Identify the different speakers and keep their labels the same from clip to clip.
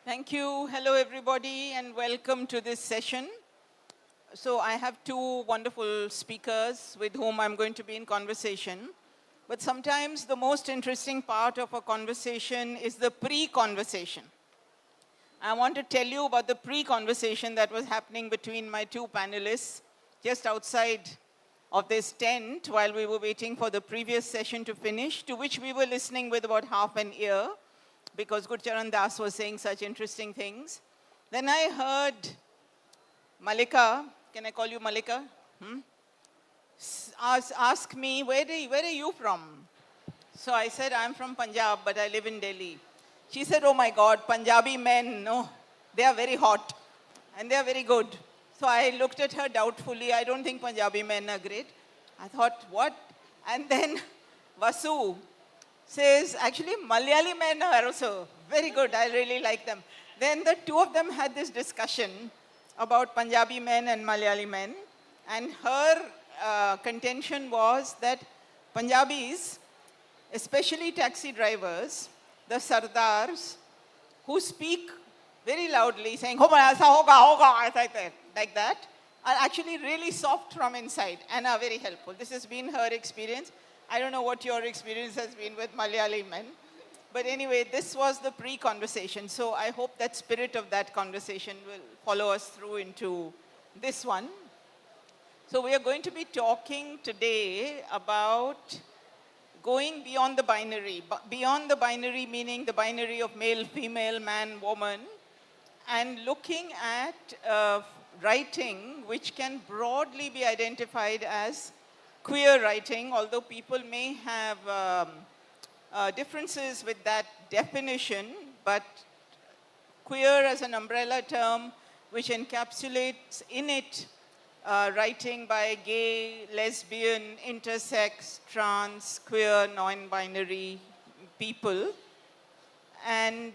Speaker 1: Thank you. Hello, everybody, and welcome to this session. So I have two wonderful speakers with whom I'm going to be in conversation. But sometimes the most interesting part of a conversation is the pre-conversation. I want to tell you about the pre-conversation that was happening between my two panelists just outside of this tent while we were waiting for the previous session to finish, to which we were listening with about half an ear, because Gurcharan Das was saying such interesting things. Then I heard Mallika, can I call you Mallika? Ask me, where are you from? So I said, I'm from Punjab, but I live in Delhi. She said, oh my God, Punjabi men, no, they are very hot and they are very good. So I looked at her doubtfully. I don't think Punjabi men are great. I thought, what? And then Vasu says, actually, Malayali men are also very good. I really like them. Then the two of them had this discussion about Punjabi men and Malayali men. And her contention was that Punjabis, especially taxi drivers, the sardars, who speak very loudly, saying, like that, are actually really soft from inside and are very helpful. This has been her experience. I don't know what your experience has been with Malayali men. But anyway, this was the pre-conversation. So I hope that spirit of that conversation will follow us through into this one. So we are going to be talking today about going beyond the binary. Beyond the binary meaning the binary of male, female, man, woman, and looking at writing which can broadly be identified as queer writing, although people may have differences with that definition, but queer as an umbrella term which encapsulates in it writing by gay, lesbian, intersex, trans, queer, non-binary people. And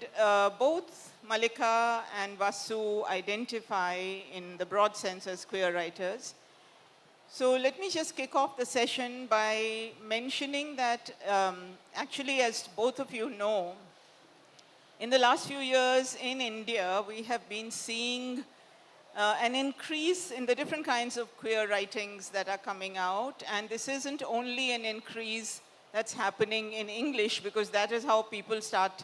Speaker 1: both Mallika and Vasu identify in the broad sense as queer writers. So let me just kick off the session by mentioning that actually, as both of you know, in the last few years in India, we have been seeing an increase in the different kinds of queer writings that are coming out. And this isn't only an increase that's happening in English, because that is how people start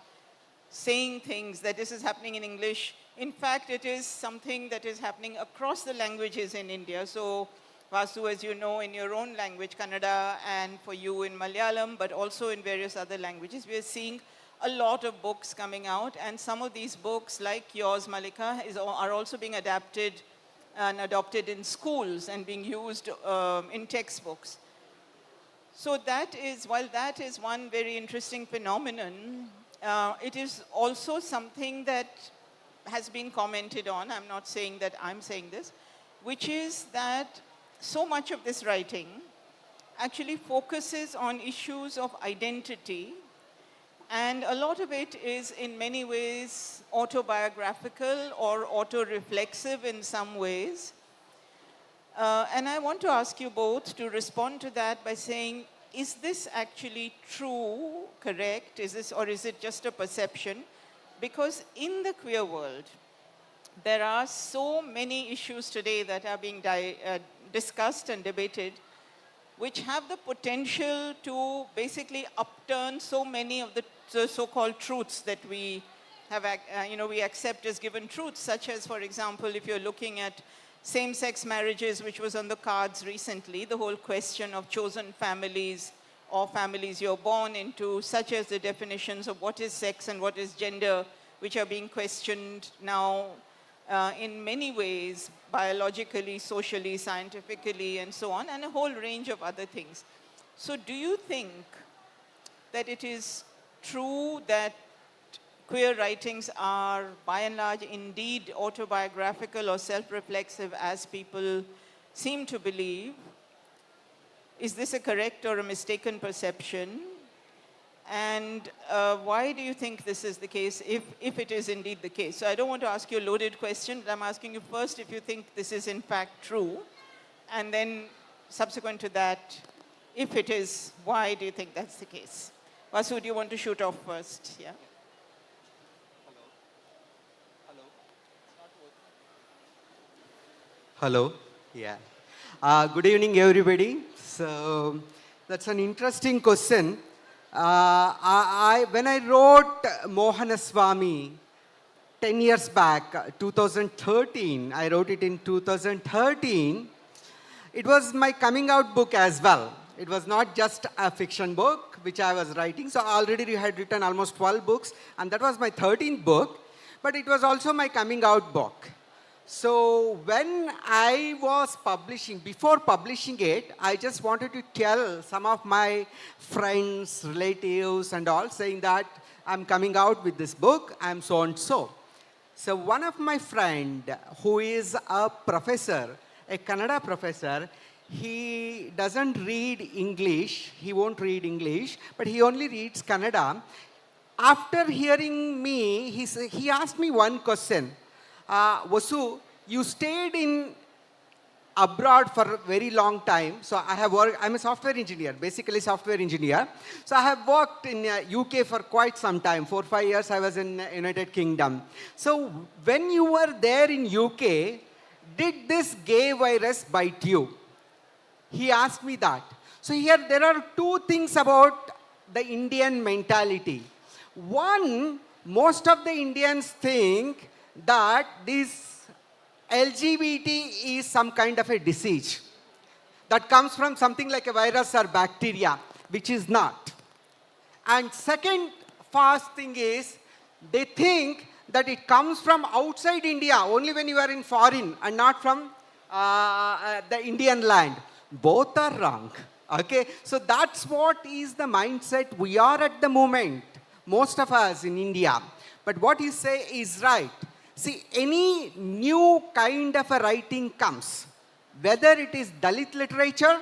Speaker 1: saying things, that this is happening in English. In fact, it is something that is happening across the languages in India. So Vasu, as you know, in your own language, Kannada, and for you in Malayalam, but also in various other languages, we are seeing a lot of books coming out. And some of these books, like yours, Mallika, are also being adapted and adopted in schools and being used in textbooks. So that is, while that is one very interesting phenomenon, it is also something that has been commented on. I'm not saying that I'm saying this, which is that so much of this writing actually focuses on issues of identity, and a lot of it is in many ways autobiographical or auto-reflexive in some ways. And I want to ask you both to respond to that by saying, is this actually true, correct? Or is it just a perception? Because in the queer world, there are so many issues today that are being discussed and debated, which have the potential to basically upturn so many of the so-called truths that we have, we accept as given truths, such as, for example, if you're looking at same-sex marriages, which was on the cards recently, the whole question of chosen families or families you're born into, such as the definitions of what is sex and what is gender, which are being questioned now in many ways, biologically, socially, scientifically, and so on, and a whole range of other things. So do you think that it is true that queer writings are, by and large, indeed autobiographical or self-reflexive, as people seem to believe? Is this a correct or a mistaken perception? And why do you think this is the case, if it is indeed the case? So I don't want to ask you a loaded question, but I'm asking you first if you think this is in fact true. And then subsequent to that, if it is, why do you think that's the case? Vasu, do you want to shoot off first? Yeah.
Speaker 2: Hello. Yeah. Good evening, everybody. So that's an interesting question. When I wrote Mohanaswamy 10 years back, 2013, I wrote it in 2013. It was my coming out book as well. It was not just a fiction book which I was writing. So already I had written almost 12 books, and that was my 13th book. But it was also my coming out book. So when I was publishing, before publishing it, I just wanted to tell some of my friends, relatives and all, saying that I'm coming out with this book, I'm so and so. So one of my friend who is a professor, a Kannada professor, he doesn't read English, he won't read English, but he only reads Kannada. After hearing me, he asked me one question. Vasu, you stayed in abroad for a very long time. So I have worked, I'm a software engineer, basically software engineer. So I have worked in UK for quite some time. 4-5 years I was in United Kingdom. So when you were there in UK, did this gay virus bite you? He asked me that. So here there are two things about the Indian mentality. One, most of the Indians think that this LGBT is some kind of a disease that comes from something like a virus or bacteria, which is not. And second fast thing is, they think that it comes from outside India, only when you are in foreign and not from the Indian land. Both are wrong. Okay, so that's what is the mindset we are at the moment, most of us in India. But what you say is right. See, any new kind of a writing comes, whether it is Dalit literature,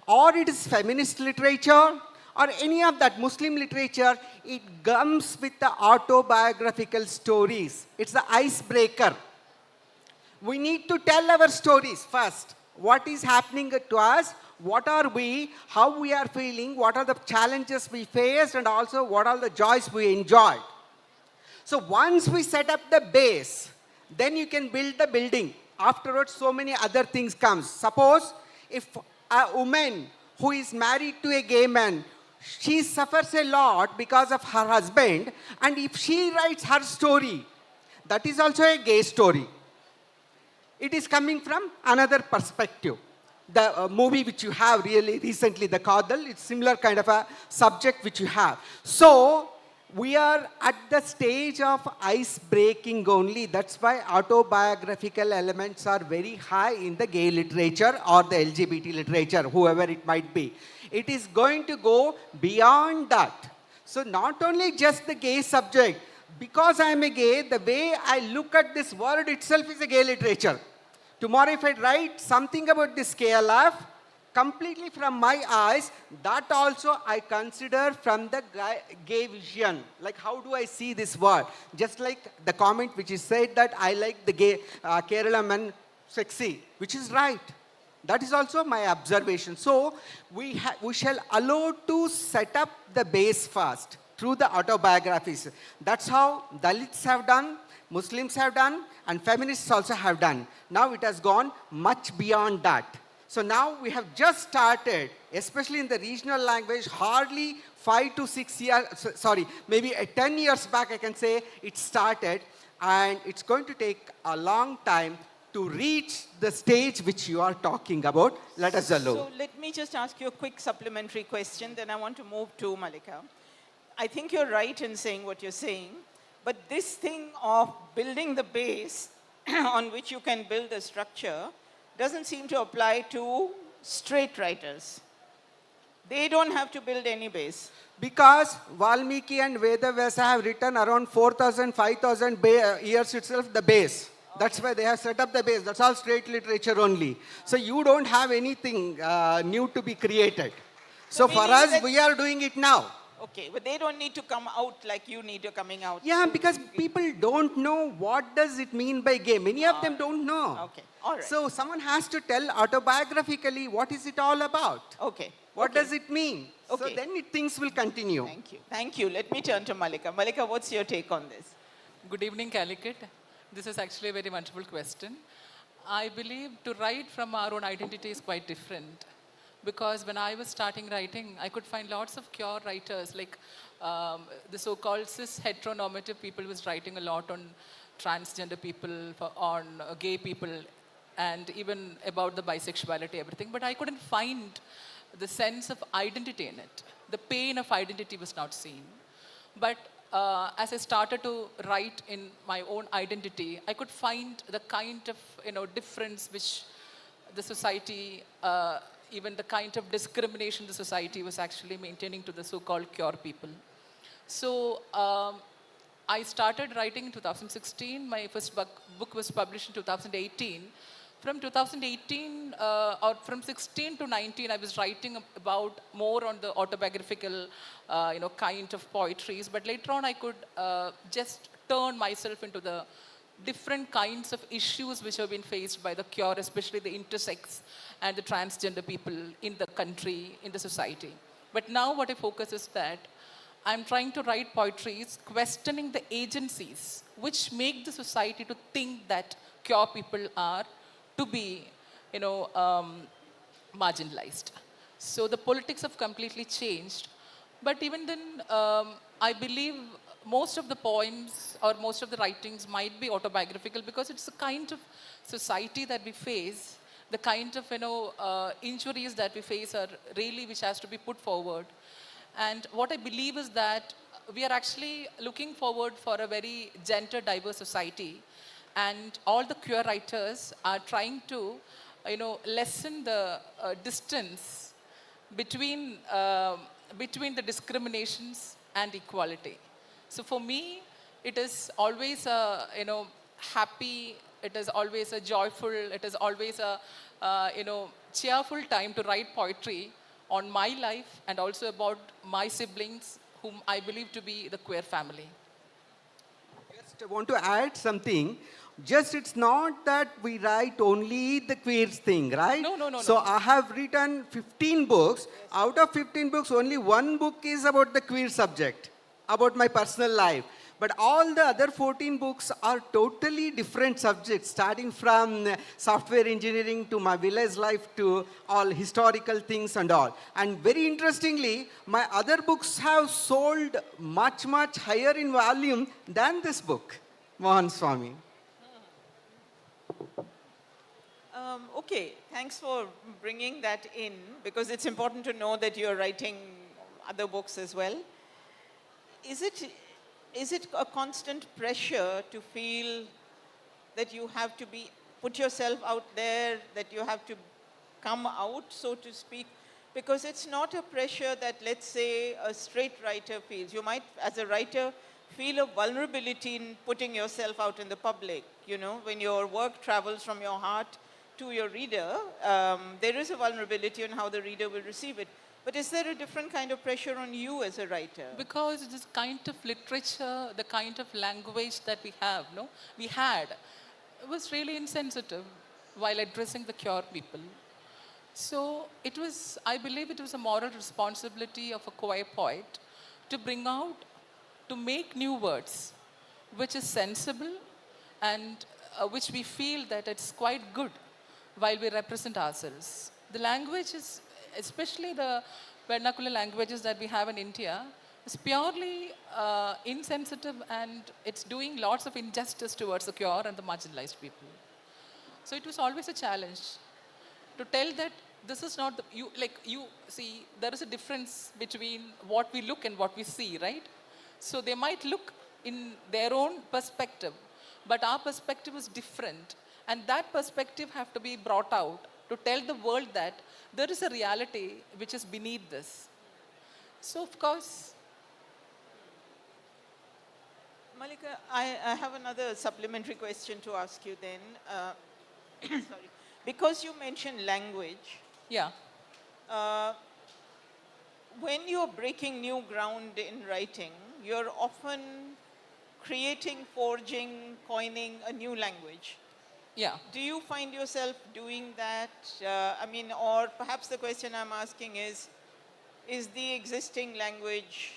Speaker 2: or it is feminist literature, or any of that Muslim literature, it comes with the autobiographical stories. It's the icebreaker. We need to tell our stories first. What is happening to us? What are we? How we are feeling? What are the challenges we faced? And also, what are the joys we enjoyed? So once we set up the base, then you can build the building. Afterwards, so many other things come. Suppose if a woman who is married to a gay man, she suffers a lot because of her husband, and if she writes her story, that is also a gay story. It is coming from another perspective. The movie which you have really recently, The Kadal, it's similar kind of a subject which you have. So we are at the stage of ice breaking only. That's why autobiographical elements are very high in the gay literature or the LGBT literature, whoever it might be. It is going to go beyond that. So not only just the gay subject. Because I am a gay, the way I look at this word itself is a gay literature. Tomorrow if I write something about this KLF, completely from my eyes, that also I consider from the gay vision. Like, how do I see this word? Just like the comment which is said that I like the gay Kerala man sexy, which is right. That is also my observation. So we shall allow to set up the base first through the autobiographies. That's how Dalits have done, Muslims have done, and feminists also have done. Now it has gone much beyond that. So now we have just started, especially in the regional language, hardly 5 to 6 years, maybe 10 years back I can say it started, and it's going to take a long time to reach the stage which you are talking about. Let us allow.
Speaker 1: So let me just ask you a quick supplementary question, then I want to move to Mallika. I think you're right in saying what you're saying, but this thing of building the base on which you can build the structure doesn't seem to apply to straight writers. They don't have to build any base.
Speaker 2: Because Valmiki and Vedavasa have written around 4,000, 5,000 years itself the base. That's why they have set up the base. That's all straight literature only. So you don't have anything new to be created. So for us, we are doing it now.
Speaker 1: Okay, but they don't need to come out like you need to coming out.
Speaker 2: Yeah, because people don't know what does it mean by gay. Many of them don't know.
Speaker 1: Okay, all right.
Speaker 2: So someone has to tell autobiographically what is it all about.
Speaker 1: Okay.
Speaker 2: What does it mean?
Speaker 1: Okay.
Speaker 2: So then things will continue.
Speaker 1: Thank you. Thank you. Let me turn to Mallika. Mallika, what's your take on this?
Speaker 3: Good evening, Calicut. This is actually a very wonderful question. I believe to write from our own identity is quite different. Because when I was starting writing, I could find lots of pure writers, like the so-called cis heteronormative people was writing a lot on transgender people, on gay people, and even about the bisexuality, everything. But I couldn't find the sense of identity in it. The pain of identity was not seen. But as I started to write in my own identity, I could find the kind of difference which the society, even the kind of discrimination the society was actually maintaining to the so-called queer people. So I started writing in 2016. My first book was published in 2018. From 2018 or from 16 to 19, I was writing about more on the autobiographical, kind of poetries. But later on, I could just turn myself into the different kinds of issues which have been faced by the queer, especially the intersex and the transgender people in the country, in the society. But now what I focus is that I'm trying to write poetries questioning the agencies which make the society to think that queer people are to be, marginalized. So the politics have completely changed. But even then, I believe most of the poems or most of the writings might be autobiographical because it's the kind of society that we face, the kind of injuries that we face are really which has to be put forward. And what I believe is that we are actually looking forward for a very gender diverse society, and all the queer writers are trying to lessen the distance between between the discriminations and equality. So for me, it is always a happy, it is always a joyful, it is always a cheerful time to write poetry on my life and also about my siblings, whom I believe to be the queer family.
Speaker 2: Just want to add something. Just it's not that we write only the queer thing, right?
Speaker 3: No, no, no,
Speaker 2: So
Speaker 3: no.
Speaker 2: I have written 15 books. Out of 15 books, only one book is about the queer subject, about my personal life. But all the other 14 books are totally different subjects, starting from software engineering to my village life to all historical things and all. And very interestingly, my other books have sold much, much higher in volume than this book, Mohan Swami.
Speaker 1: Okay, thanks for bringing that in because it's important to know that you're writing other books as well. Is it a constant pressure to feel that you have to put yourself out there, that you have to come out, so to speak? Because it's not a pressure that, let's say, a straight writer feels. You might, as a writer, feel a vulnerability in putting yourself out in the public. When your work travels from your heart to your reader, there is a vulnerability on how the reader will receive it. But is there a different kind of pressure on you as a writer?
Speaker 3: Because this kind of literature, the kind of language that we had, was really insensitive while addressing the queer people. So it was, I believe it was a moral responsibility of a queer poet to bring out, to make new words, which is sensible and which we feel that it's quite good while we represent ourselves. The language is, especially the vernacular languages that we have in India, is purely insensitive and it's doing lots of injustice towards the queer and the marginalized people. So it was always a challenge to tell that this is not you see, there is a difference between what we look and what we see, right? So they might look in their own perspective, but our perspective is different, and that perspective have to be brought out to tell the world that there is a reality which is beneath this. So of course,
Speaker 1: Malika, I have another supplementary question to ask you then. Sorry. Because you mentioned language,
Speaker 3: yeah,
Speaker 1: when you're breaking new ground in writing, you're often creating, forging, coining a new language.
Speaker 3: yeah.
Speaker 1: Do you find yourself doing that? Or perhaps the question I'm asking is the existing language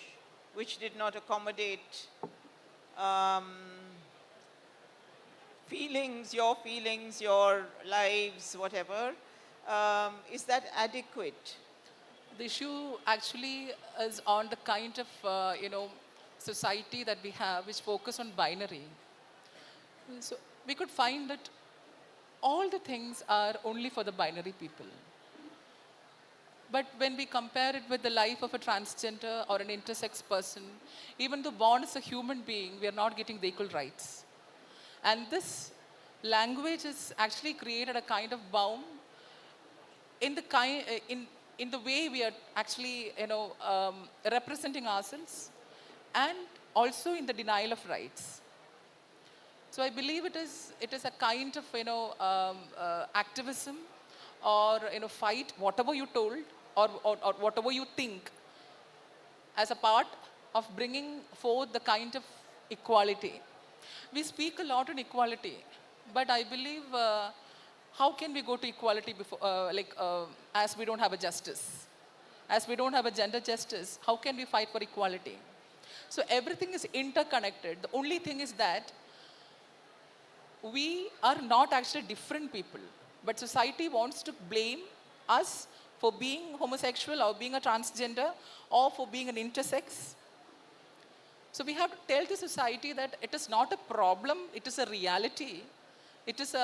Speaker 1: which did not accommodate feelings, your lives, whatever, is that adequate?
Speaker 3: The issue actually is on the kind of, society that we have, which focus on binary. So we could find that all the things are only for the binary people. But when we compare it with the life of a transgender or an intersex person, even though born as a human being, we are not getting the equal rights. And this language has actually created a kind of bound in the in the way we are actually, representing ourselves, and also in the denial of rights. So I believe it is a kind of, activism, or, fight, whatever you told, or whatever you think, as a part of bringing forth the kind of equality. We speak a lot on equality, but I believe, how can we go to equality before, as we don't have a justice? As we don't have a gender justice, how can we fight for equality? So everything is interconnected. The only thing is that we are not actually different people, but society wants to blame us for being homosexual, or being a transgender, or for being an intersex. So we have to tell the society that it is not a problem, it is a reality. It is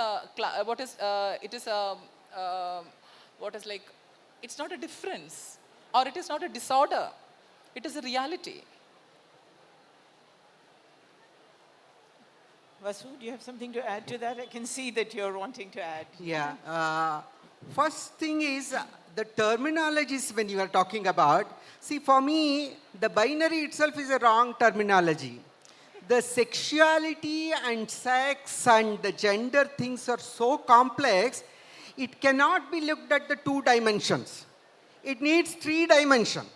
Speaker 3: it's not a difference, or it is not a disorder. It is a reality.
Speaker 1: Vasu, do you have something to add to that? I can see that you're wanting to add.
Speaker 2: Yeah. First thing is the terminologies when you are talking about. See, for me, the binary itself is a wrong terminology. The sexuality and sex and the gender things are so complex, it cannot be looked at the 2 dimensions. It needs 3 dimensions.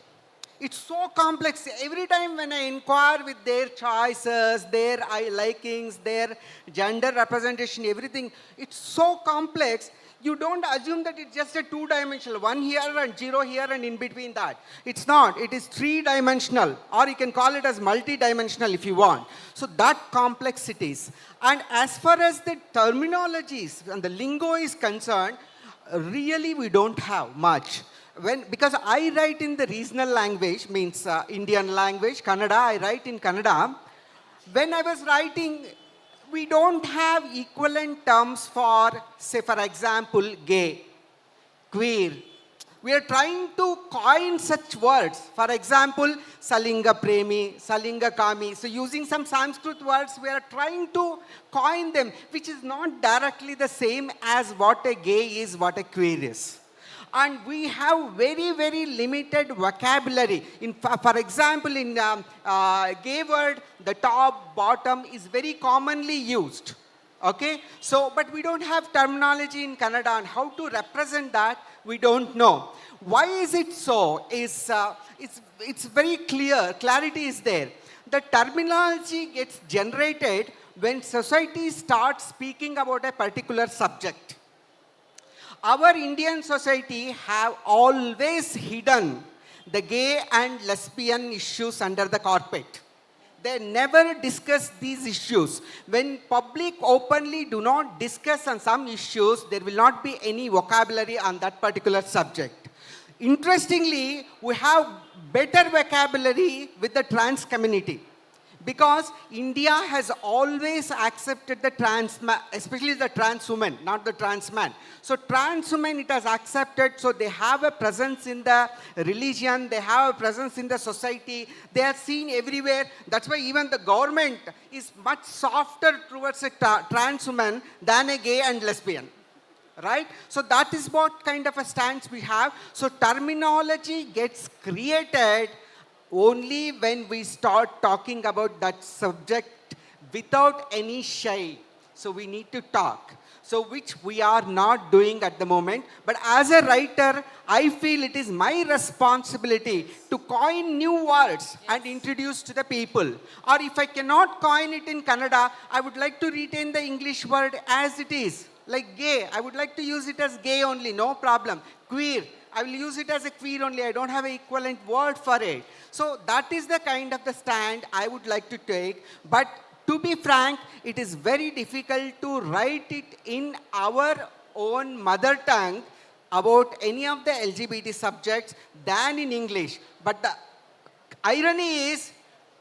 Speaker 2: It's so complex. Every time when I inquire with their choices, their likings, their gender representation, everything, it's so complex. You don't assume that it's just a 2-dimensional, 1 here and 0 here and in between that. It's not. It is 3-dimensional, or you can call it as multi-dimensional if you want. So that complexities. And as far as the terminologies and the lingo is concerned, really we don't have much. Because I write in the regional language, means Indian language, Kannada, I write in Kannada. When I was writing, we don't have equivalent terms for, say for example, gay, queer. We are trying to coin such words. For example, Salinga Premi, Salinga Kami. So using some Sanskrit words, we are trying to coin them, which is not directly the same as what a gay is, what a queer is. And we have very, very limited vocabulary. For example, in gay word, the top, bottom is very commonly used. Okay? So, but we don't have terminology in Kannada, and how to represent that, we don't know. Why is it so? It's very clear, clarity is there. The terminology gets generated when society starts speaking about a particular subject. Our Indian society have always hidden the gay and lesbian issues under the carpet. They never discuss these issues. When public openly do not discuss on some issues, there will not be any vocabulary on that particular subject. Interestingly, we have better vocabulary with the trans community, because India has always accepted the trans man, especially the trans woman, not the trans man. So trans women it has accepted, so they have a presence in the religion, they have a presence in the society, they are seen everywhere. That's why even the government is much softer towards a trans woman than a gay and lesbian. Right? So that is what kind of a stance we have. So terminology gets created only when we start talking about that subject without any shy. So we need to talk. So which we are not doing at the moment. But as a writer, I feel it is my responsibility to coin new words and introduce to the people. Or if I cannot coin it in Kannada, I would like to retain the English word as it is. Like gay, I would like to use it as gay only, no problem. Queer, I will use it as a queer only. I don't have an equivalent word for it. So that is the kind of the stand I would like to take. But To be frank, it is very difficult to write it in our own mother tongue about any of the LGBT subjects than in English. But the irony is,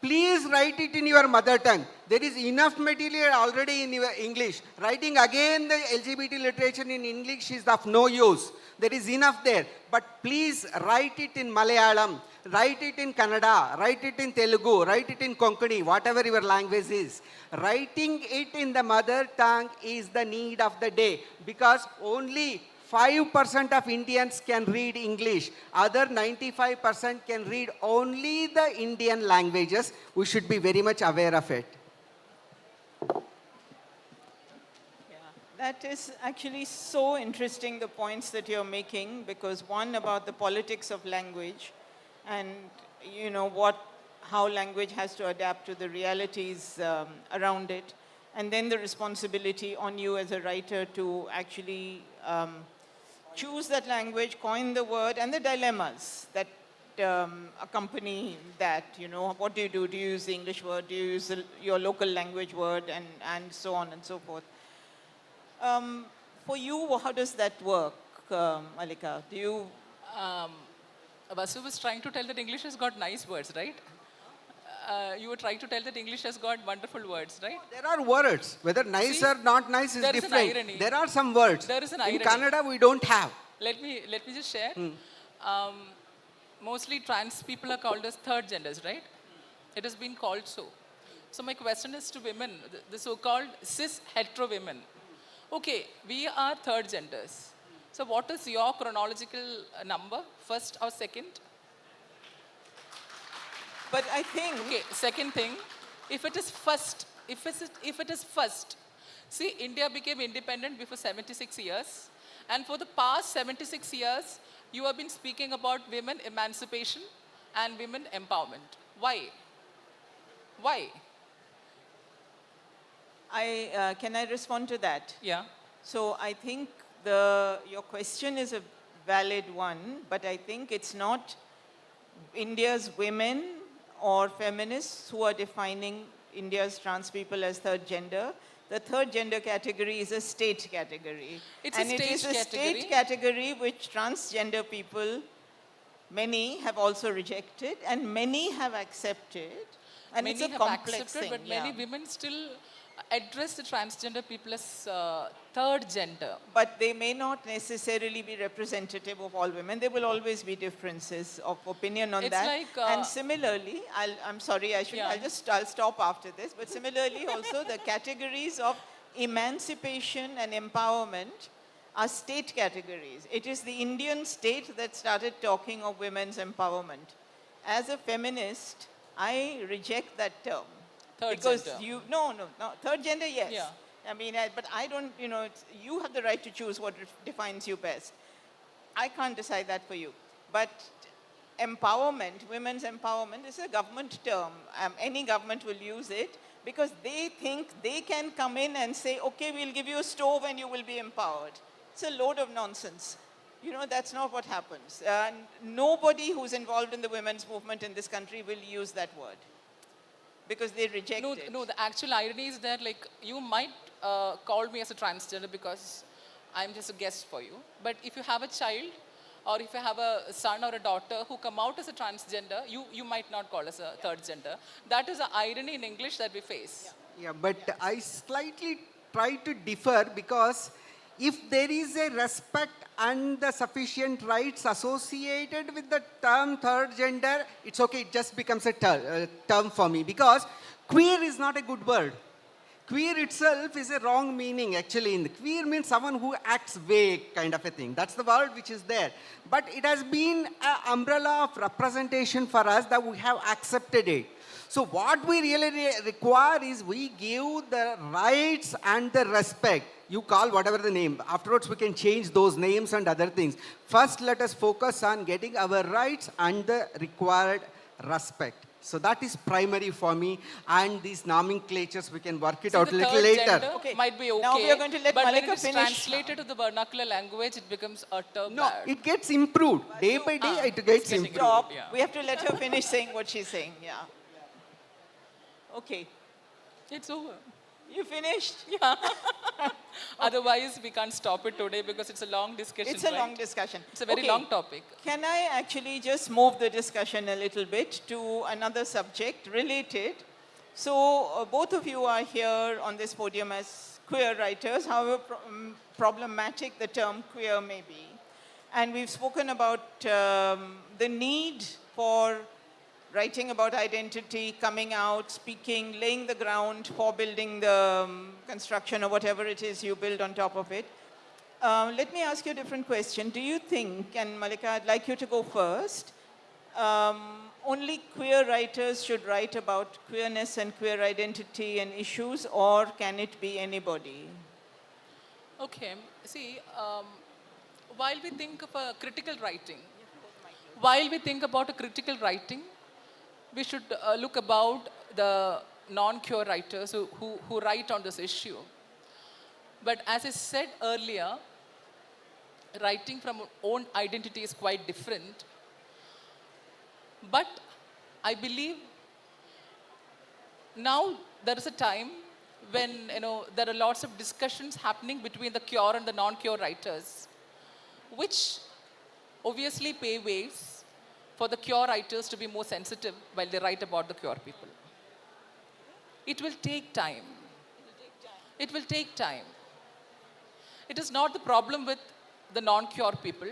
Speaker 2: please write it in your mother tongue. There is enough material already in your English. Writing again the LGBT literature in English is of no use. There is enough there. But please write it in Malayalam, write it in Kannada, write it in Telugu, write it in Konkani, whatever your language is. Writing it in the mother tongue is the need of the day, because only 5% of Indians can read English. Other 95% can read only the Indian languages. We should be very much aware of it.
Speaker 1: Yeah, that is actually so interesting, the points that you're making, because one about the politics of language and how language has to adapt to the realities around it, and then the responsibility on you as a writer to actually choose that language, coin the word, and the dilemmas that accompany that. What do you do? Do you use the English word? Do you use your local language word? And so on and so forth. For you, how does that work, Mallika? Do you...
Speaker 3: Vasu was trying to tell that English has got nice words, right? You were trying to tell that English has got wonderful words, right?
Speaker 2: There are words. Whether nice or not nice is
Speaker 3: there
Speaker 2: different.
Speaker 3: Is an irony.
Speaker 2: There are some words.
Speaker 3: There is an
Speaker 2: irony.
Speaker 3: irony.
Speaker 2: In Kannada, we don't have.
Speaker 3: Let me just share. Mostly trans people are called as third genders, right? It has been called so. So my question is to women, the so-called cis hetero women. Okay, we are third genders. So what is your chronological number, first or second?
Speaker 1: But I think...
Speaker 3: Okay, second thing, if it is first, see, India became independent before 76 years. And for the past 76 years, you have been speaking about women emancipation and women empowerment. Why? Why?
Speaker 1: Can I respond to that?
Speaker 3: Yeah.
Speaker 1: So I think your question is a valid one, but I think it's not India's women or feminists who are defining India's trans people as third gender. The third gender category is a state category.
Speaker 3: It's
Speaker 1: and
Speaker 3: a
Speaker 1: it is a state category which transgender people, many have also rejected and many have accepted. And
Speaker 3: Many
Speaker 1: it's a
Speaker 3: have
Speaker 1: complex
Speaker 3: accepted,
Speaker 1: thing.
Speaker 3: but many women still address the transgender people as third gender.
Speaker 1: But they may not necessarily be representative of all women. There will always be differences of opinion on
Speaker 3: It's
Speaker 1: that.
Speaker 3: like,
Speaker 1: and similarly, I'm sorry, I'll stop after this. But similarly, also the categories of emancipation and empowerment are state categories. It is the Indian state that started talking of women's empowerment. As a feminist, I reject that term.
Speaker 3: Third
Speaker 1: because
Speaker 3: gender.
Speaker 1: No, third gender, yes.
Speaker 3: Yeah.
Speaker 1: I mean, but I don't, you have the right to choose what defines you best. I can't decide that for you. But empowerment, women's empowerment, is a government term. Any government will use it because they think they can come in and say, okay, we'll give you a stove and you will be empowered. It's a load of nonsense. That's not what happens. Nobody who's involved in the women's movement in this country will use that word, because they reject it.
Speaker 3: No, the actual irony is that, like, you might call me as a transgender because I'm just a guest for you. But if you have a child, or if you have a son or a daughter who come out as a transgender, you might not call as a third gender. That is the irony in English that we face.
Speaker 2: Yeah, but I slightly try to differ, because if there is a respect and the sufficient rights associated with the term third gender, it's okay, it just becomes a term for me, because queer is not a good word. Queer itself is a wrong meaning actually. Queer means someone who acts vague, kind of a thing. That's the word which is there. But it has been an umbrella of representation for us that we have accepted it. So what we really require is we give the rights and the respect. You call whatever the name. Afterwards, we can change those names and other things. First, let us focus on getting our rights and the required respect. So that is primary for me. And these nomenclatures, we can work it out a little later.
Speaker 3: Okay. Might be okay.
Speaker 1: Now we are going to let
Speaker 3: but
Speaker 1: Mallika
Speaker 3: when it's
Speaker 1: finish.
Speaker 3: translated to the vernacular language, it becomes utter
Speaker 2: No,
Speaker 3: bad.
Speaker 2: it gets improved. Day by day, it gets
Speaker 3: getting
Speaker 2: improved.
Speaker 1: Stop.
Speaker 3: Yeah.
Speaker 1: We have to let her finish saying what she's saying. Yeah. Okay.
Speaker 3: It's over.
Speaker 1: You finished?
Speaker 3: Yeah. Otherwise, we can't stop it today because it's a long discussion.
Speaker 1: It's a
Speaker 3: right?
Speaker 1: long discussion.
Speaker 3: It's a very
Speaker 1: Okay.
Speaker 3: long topic.
Speaker 1: Can I actually just move the discussion a little bit to another subject related? So, both of you are here on this podium as queer writers, however problematic the term queer may be. And we've spoken about the need for writing about identity, coming out, speaking, laying the ground for building the construction or whatever it is you build on top of it. Let me ask you a different question. Do you think, and Mallika, I'd like you to go first, only queer writers should write about queerness and queer identity and issues, or can it be anybody?
Speaker 3: Okay. See, while we think of a critical writing, we should look about the non-queer writers who write on this issue. But as I said earlier, writing from own identity is quite different. But I believe now there is a time when there are lots of discussions happening between the queer and the non-queer writers, which obviously pave ways for the queer writers to be more sensitive while they write about the queer people. It will take time. It will take time. It is not the problem with the non-queer people.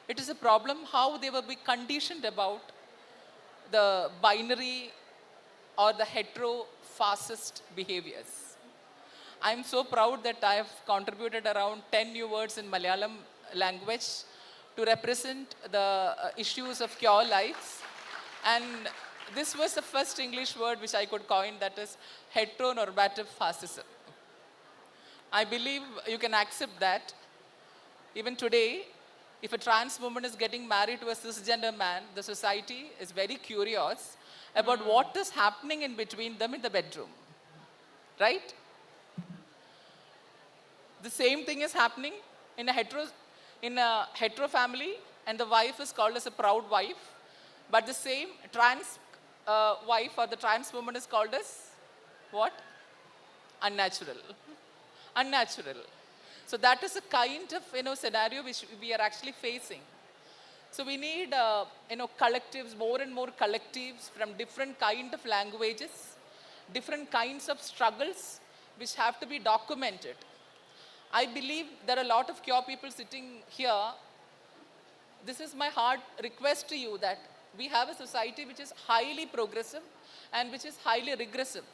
Speaker 3: It is a problem how they will be conditioned about the binary or the hetero-fascist behaviors. I'm so proud that I have contributed around 10 new words in Malayalam language to represent the issues of queer lives. And this was the first English word which I could coin, that is heteronormative fascism. I believe you can accept that. Even today, if a trans woman is getting married to a cisgender man, the society is very curious about what is happening in between them in the bedroom. Right? The same thing is happening in a hetero family, and the wife is called as a proud wife, but the same trans wife or the trans woman is called as what? Unnatural. Unnatural. So that is a kind of scenario which we are actually facing. So we need collectives, more and more collectives from different kind of languages, different kinds of struggles which have to be documented. I believe there are a lot of queer people sitting here. This is my hard request to you, that we have a society which is highly progressive and which is highly regressive.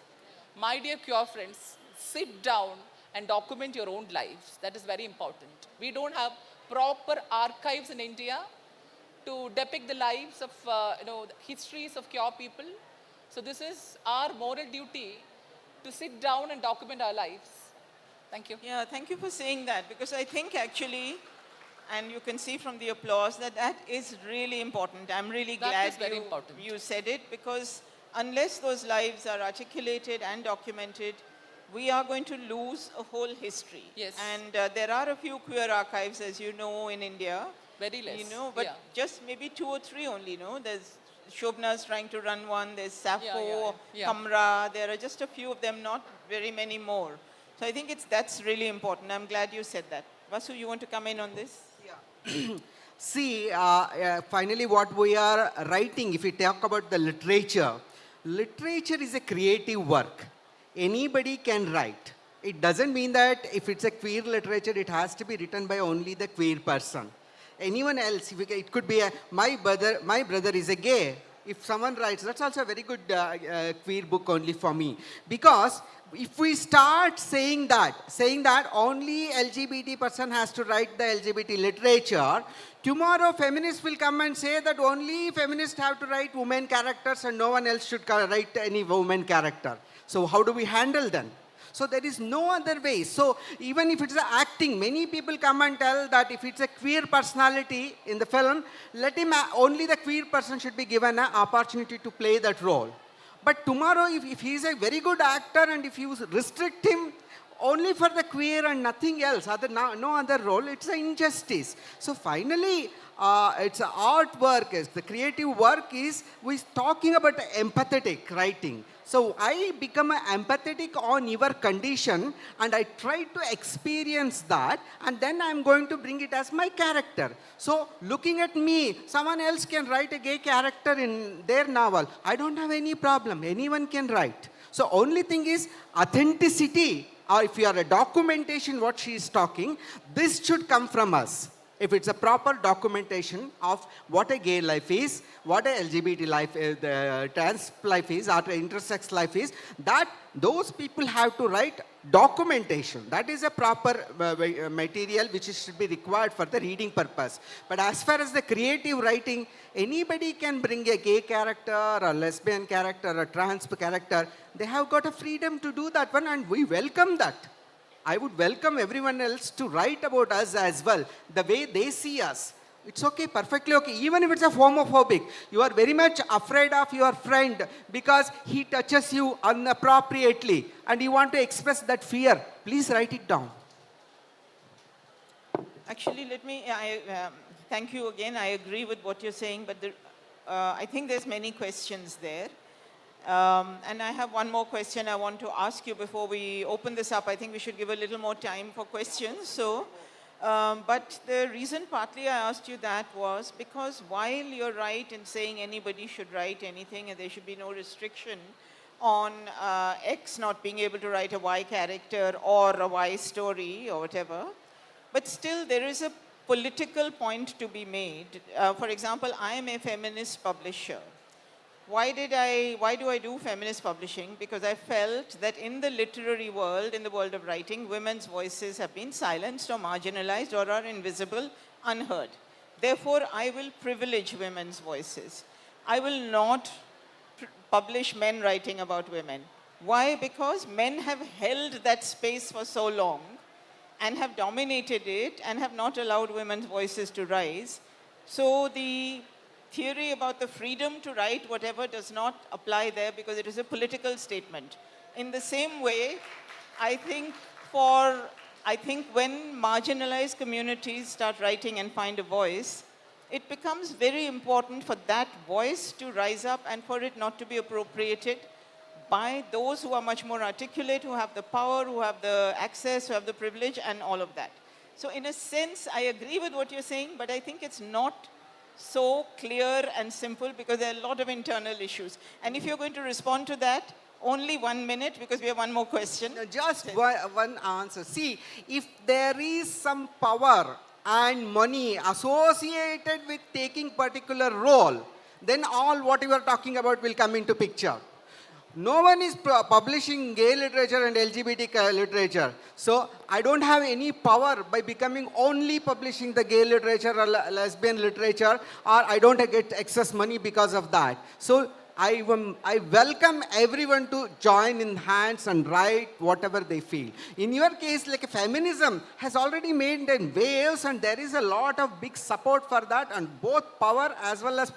Speaker 3: My dear queer friends, sit down and document your own lives. That is very important. We don't have proper archives in India to depict the lives of, the histories of queer people. So this is our moral duty to sit down and document our lives. Thank you.
Speaker 1: Yeah, thank you for saying that, because I think actually, and you can see from the applause, that is really important. I'm really glad you said it, because unless those lives are articulated and documented, we are going to lose a whole history.
Speaker 3: Yes.
Speaker 1: And there are a few queer archives, as you know, in India.
Speaker 3: Very less.
Speaker 1: But just maybe 2 or 3 only, There's Shobna's trying to run one, there's Sappho, Kamra, there are just a few of them, not very many more. So I think that's really important. I'm glad you said that. Vasu, you want to come in on this?
Speaker 2: Yeah. See, finally what we are writing, if we talk about the literature is a creative work. Anybody can write. It doesn't mean that if it's a queer literature, it has to be written by only the queer person. Anyone else, it could be my brother is a gay. If someone writes, that's also a very good queer book only for me. Because if we start saying that only LGBT person has to write the LGBT literature, tomorrow feminists will come and say that only feminists have to write women characters and no one else should write any woman character. So how do we handle them? So there is no other way. So even if it's acting, many people come and tell that if it's a queer personality in the film, only the queer person should be given an opportunity to play that role. But tomorrow, if he is a very good actor and if you restrict him only for the queer and nothing else, no other role. It's an injustice. So finally, it's an artwork, the creative work is we're talking about empathetic writing. So I become empathetic on your condition and I try to experience that and then I'm going to bring it as my character. So looking at me, someone else can write a gay character in their novel. I don't have any problem. Anyone can write. So only thing is authenticity, or if you are a documentation what she is talking, this should come from us. If it's a proper documentation of what a gay life is, what a LGBT life is, the trans life is, or intersex life is, that those people have to write documentation. That is a proper material which should be required for the reading purpose. But as far as the creative writing, anybody can bring a gay character, a lesbian character, a trans character. They have got a freedom to do that one and we welcome that. I would welcome everyone else to write about us as well, the way they see us. It's okay, perfectly okay. Even if it's a homophobic, you are very much afraid of your friend because he touches you inappropriately and you want to express that fear. Please write it down.
Speaker 1: Actually, thank you again. I agree with what you're saying, but I think there's many questions there. And I have one more question I want to ask you before we open this up. I think we should give a little more time for questions. So, but the reason partly I asked you that was because while you're right in saying anybody should write anything and there should be no restriction on X not being able to write a Y character or a Y story or whatever, but still there is a political point to be made. For example, I am a feminist publisher. Why do I do feminist publishing? Because I felt that in the literary world, in the world of writing, women's voices have been silenced or marginalized or are invisible, unheard. Therefore, I will privilege women's voices. I will not publish men writing about women. Why? Because men have held that space for so long and have dominated it and have not allowed women's voices to rise. So the theory about the freedom to write whatever does not apply there because it is a political statement. In the same way, I think when marginalized communities start writing and find a voice, it becomes very important for that voice to rise up and for it not to be appropriated by those who are much more articulate, who have the power, who have the access, who have the privilege, and all of that. So in a sense, I agree with what you're saying, but I think it's not so clear and simple because there are a lot of internal issues. And if you're going to respond to that, only 1 minute because we have one more question.
Speaker 2: No, just one answer. See, if there is some power and money associated with taking particular role, then all what you are talking about will come into picture. No one is publishing gay literature and LGBT literature. So I don't have any power by becoming only publishing the gay literature or lesbian literature, or I don't get excess money because of that. So I welcome everyone to join in hands and write whatever they feel. In your case, like feminism has already made waves and there is a lot of big support for that and both power as well as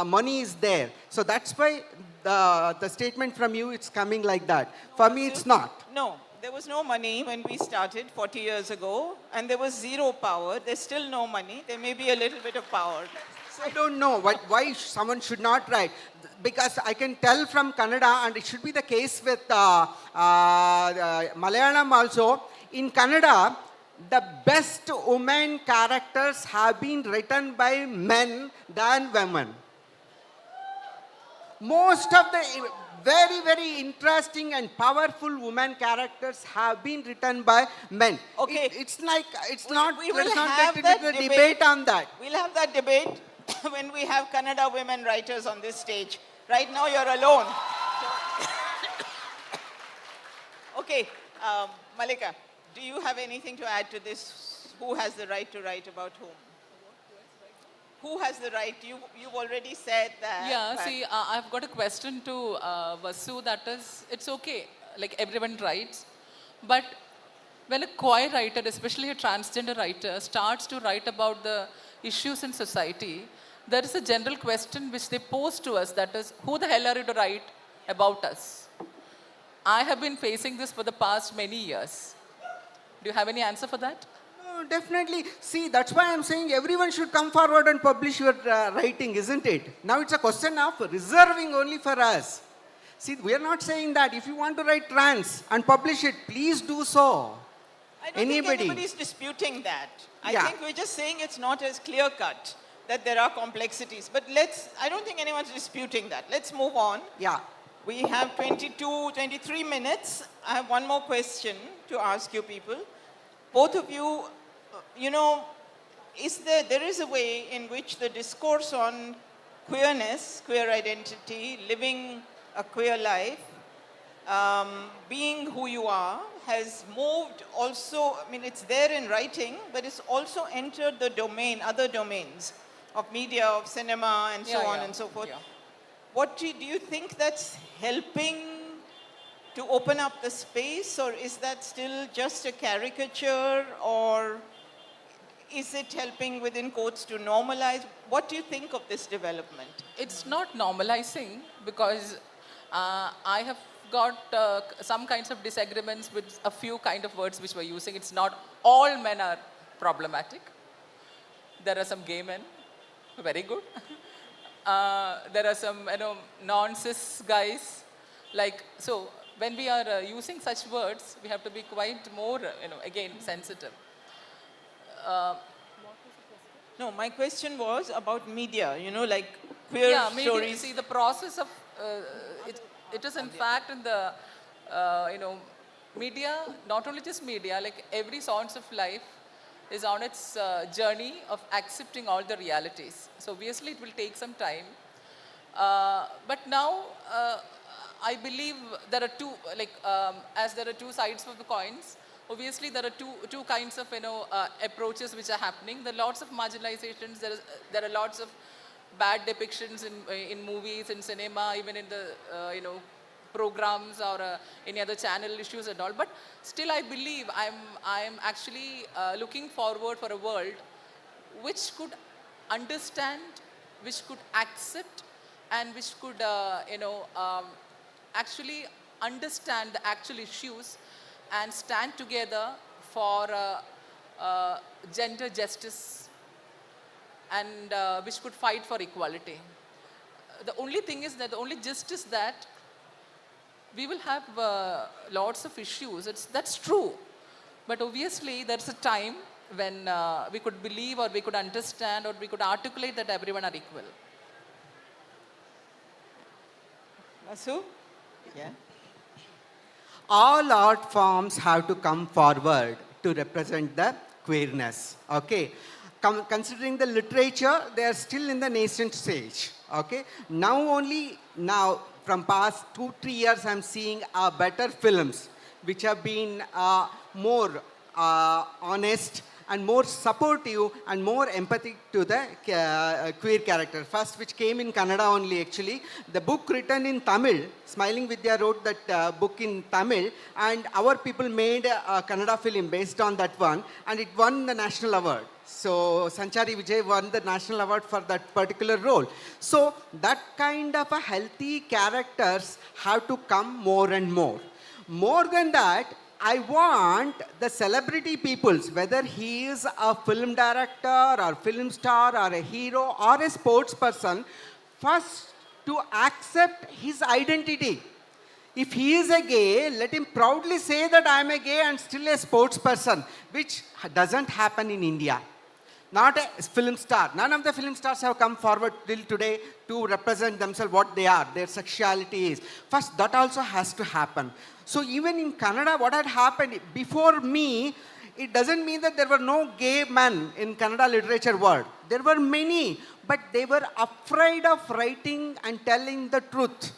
Speaker 2: money is there. So that's why the statement from you, it's coming like that. For me, it's not.
Speaker 1: No, there was no money when we started 40 years ago and there was zero power. There's still no money. There may be a little bit of power.
Speaker 2: I don't know why someone should not write. Because I can tell from Kannada, and it should be the case with Malayalam also. In Kannada, the best women characters have been written by men than women. Most of the very, very interesting and powerful women characters have been written by men.
Speaker 1: Okay.
Speaker 2: It's not
Speaker 1: Let's
Speaker 2: get
Speaker 1: have
Speaker 2: into
Speaker 1: that
Speaker 2: the debate on that.
Speaker 1: We'll have that debate when we have Kannada women writers on this stage. Right now, you're alone. Okay, Mallika, do you have anything to add to this? Who has the right to write about whom? Who has the right? You've already said that.
Speaker 3: Yeah, see, I've got a question to Vasu. That is, it's okay, like everyone writes, but when a queer writer, especially a transgender writer, starts to write about the issues in society, there is a general question which they pose to us, that is, who the hell are you to write about us? I have been facing this for the past many years. Do you have any answer for that?
Speaker 2: No, definitely. See, that's why I'm saying everyone should come forward and publish your writing, isn't it? Now it's a question of reserving only for us. See, we are not saying that. If you want to write trans and publish it, please do so.
Speaker 1: I don't think anybody's disputing that. I
Speaker 2: Yeah.
Speaker 1: think we're just saying it's not as clear cut, that there are complexities. But I don't think anyone's disputing that. Let's move on.
Speaker 2: Yeah.
Speaker 1: We have 23 minutes. I have one more question to ask you people. Both of you, there is a way in which the discourse on queerness, queer identity, living a queer life, being who you are, has moved also, it's there in writing, but it's also entered the other domains of media, of cinema, and so on and so forth.
Speaker 3: Yeah.
Speaker 1: What do you think that's helping to open up the space, or is that still just a caricature, or is it helping, within quotes, to normalize? What do you think of this development?
Speaker 3: It's not normalizing because I have got some kinds of disagreements with a few kind of words which we're using. It's not all men are problematic. There are some gay men, very good. There are some non-cis guys. So when we are using such words, we have to be quite more, again, sensitive.
Speaker 1: No, my question was about media, queer
Speaker 3: Media,
Speaker 1: stories.
Speaker 3: see, the process of, it is in fact in the, media, not only just media, like every sorts of life is on its journey of accepting all the realities. So obviously it will take some time. But now, I believe there are two, as there are two sides of the coins, obviously there are two kinds of, approaches which are happening. There are lots of marginalizations, there are lots of bad depictions in movies, in cinema, even in the, programs or any other channel issues and all. But still I believe I'm actually looking forward for a world which could understand, which could accept, and which could, actually understand the actual issues and stand together for gender justice, and which could fight for equality. The only thing is that, the only gist is that we will have lots of issues. That's true. But obviously, there's a time when we could believe, or we could understand, or we could articulate that everyone are equal.
Speaker 1: Vasu? Yeah.
Speaker 2: All art forms have to come forward to represent the queerness. Okay. Considering the literature, they are still in the nascent stage. Okay. Now, from past 2-3 years, I'm seeing better films which have been more honest and more supportive and more empathic to the queer character. First, which came in Kannada only actually. The book written in Tamil, Smiling Vidya wrote that book in Tamil, and our people made a Kannada film based on that one, and it won the national award. So Sanchari Vijay won the national award for that particular role. So that kind of a healthy characters have to come more and more. More than that, I want the celebrity peoples, whether he is a film director or film star or a hero or a sports person, first to accept his identity. If he is a gay, let him proudly say that I am a gay and still a sports person, which doesn't happen in India. Not a film star. None of the film stars have come forward till today to represent themselves what they are, their sexuality is. First, that also has to happen. So even in Kannada, what had happened before me, it doesn't mean that there were no gay men in Kannada literature world. There were many, but they were afraid of writing and telling the truth.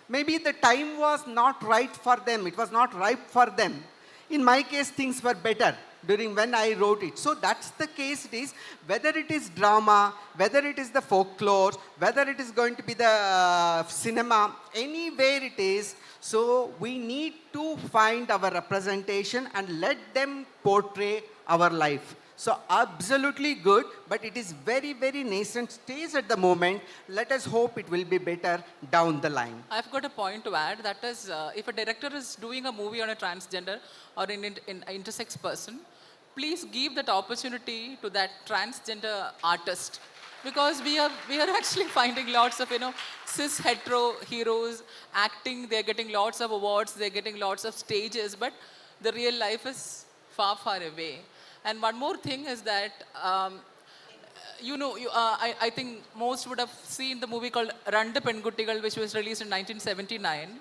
Speaker 2: Maybe the time was not right for them. It was not ripe for them. In my case, things were better during when I wrote it. So that's the case it is. Whether it is drama, whether it is the folklore, whether it is going to be the cinema, anywhere it is. So we need to find our representation and let them portray our life. So absolutely good, but it is very, very nascent stage at the moment. Let us hope it will be better down the line.
Speaker 3: I've got a point to add. That is, if a director is doing a movie on a transgender or an intersex person, please give that opportunity to that transgender artist, because we are actually finding lots of cis hetero heroes acting. They're getting lots of awards. They're getting lots of stages, but the real life is far, far away. And one more thing is that, I think most would have seen the movie called Randa Penguttigal, which was released in 1979.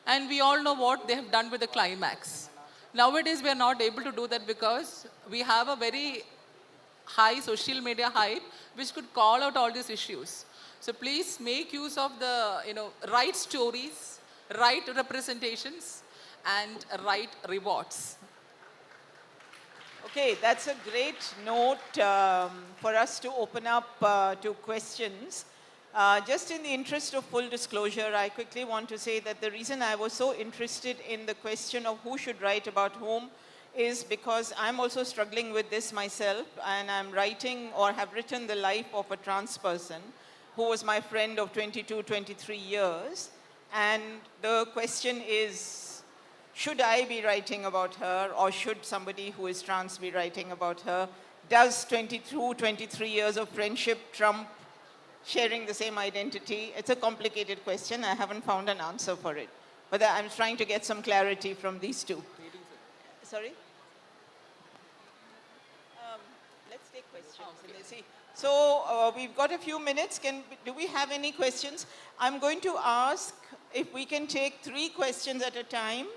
Speaker 3: And we all know what they have done with the climax. Nowadays, we are not able to do that because we have a very high social media hype, which could call out all these issues. So please make use of the, right stories, right representations, and right rewards.
Speaker 1: Okay, that's a great note for us to open up to questions. Just in the interest of full disclosure, I quickly want to say that the reason I was so interested in the question of who should write about whom is because I'm also struggling with this myself, and I'm writing or have written the life of a trans person who was my friend of 22, 23 years. And the question is, should I be writing about her, or should somebody who is trans be writing about her? Does 22, 23 years of friendship trump sharing the same identity? It's a complicated question. I haven't found an answer for it. But I'm trying to get some clarity from these two. Sorry? Let's take questions. Okay. Let's see. So we've got a few minutes. Do we have any questions? I'm going to ask if we can take 3 questions at a time.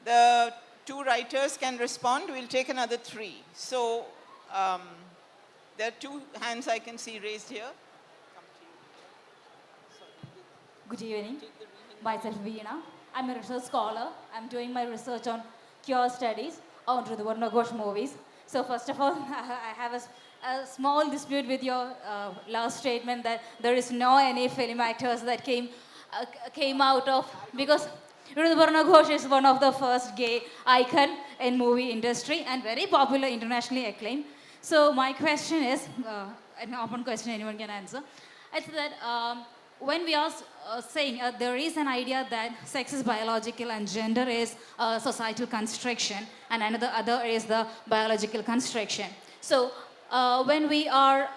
Speaker 1: The 2 writers can respond. We'll take another 3. So there are 2 hands I can see raised here.
Speaker 4: Good evening. Myself Veena. I'm a research scholar. I'm doing my research on queer studies on Urvashi Ghosh movies. So first of all, I have a small dispute with your last statement that there is no any film actors that came out of, because Urvashi Ghosh is one of the first gay icon in movie industry and very popular, internationally acclaimed. So my question is, an open question anyone can answer. It's that when we are saying there is an idea that sex is biological and gender is societal construction, and other is the biological construction. So when we are